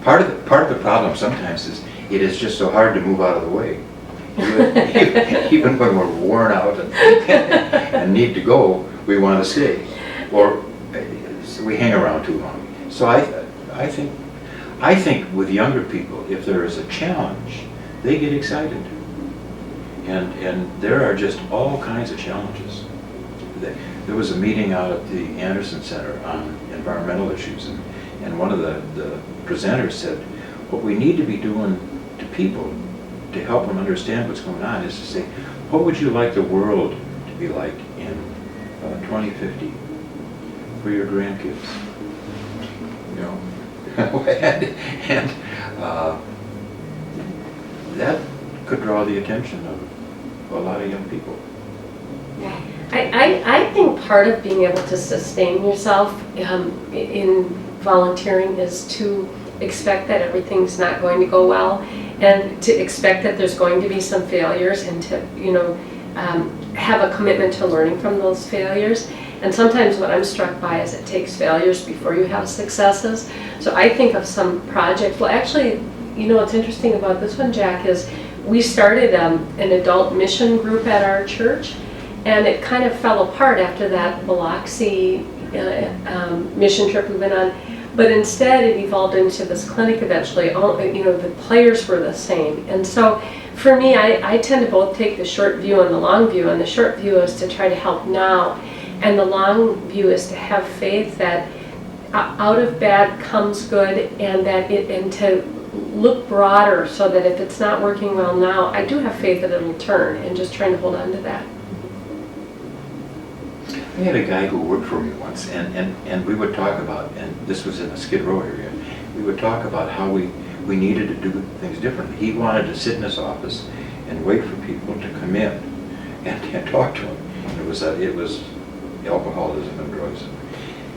Part of the problem sometimes is it is just so hard to move out of the way. Even when we're worn out and need to go, we want to stay, or we hang around too long. So I think with younger people, if there is a challenge, they get excited, and there are just all kinds of challenges. There was a meeting out at the Anderson Center on environmental issues, and one of the presenters said, what we need to be doing to people to help them understand what's going on is to say, what would you like the world to be like in 2050 for your grandkids? You know, and that could draw the attention of a lot of young people. I think part of being able to sustain yourself in volunteering is to expect that everything's not going to go well, and to expect that there's going to be some failures, and to have a commitment to learning from those failures. And sometimes what I'm struck by is it takes failures before you have successes. So I think of some projects. Well, actually, what's interesting about this one, Jack, is we started an adult mission group at our church, and it kind of fell apart after that Biloxi mission trip we went on. But instead, it evolved into this clinic eventually. The players were the same. And so for me, I tend to both take the short view and the long view. And the short view is to try to help now. And the long view is to have faith that out of bad comes good, and to look broader, so that if it's not working well now, I do have faith that it'll turn, and just trying to hold on to that. I had a guy who worked for me once, and we would talk about, and this was in the Skid Row area, we would talk about how we needed to do things differently. He wanted to sit in his office and wait for people to come in and talk to him. It was alcoholism and drugs.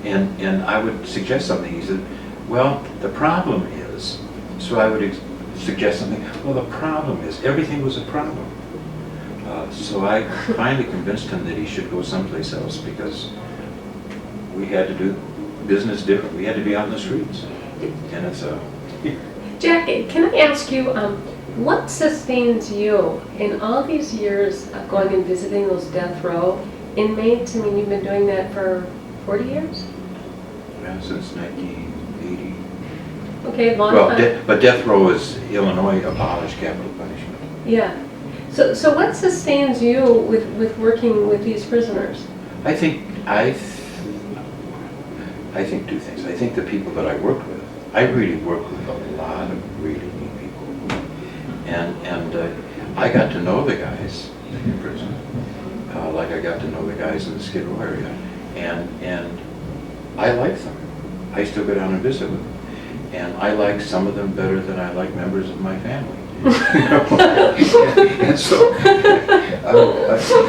And I would suggest something. He said, well, the problem is, so I would suggest something, well, the problem is, everything was a problem. So I finally convinced him that he should go someplace else, because we had to do business different. We had to be out in the streets. And it's Jack, can I ask you, what sustains you in all these years of going and visiting those death row inmates? I mean, you've been doing that for 40 years? Yeah, since 1980. Okay, long Well, time. but death row is Illinois abolished capital punishment. Yeah. So what sustains you with working with these prisoners? I think two things. I think the people that I worked with, I really worked with a lot of really neat people, and I got to know the guys in prison, like I got to know the guys in the Skid Row area, and I like them. I still go down and visit with them, and I like some of them better than I like members of my family. And so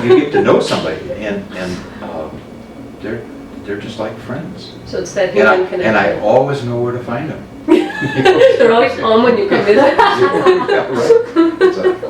you get to know somebody, and they're just like friends. So it's that human connection. And I always know where to find them. They're always home when you come visit. Yeah, right.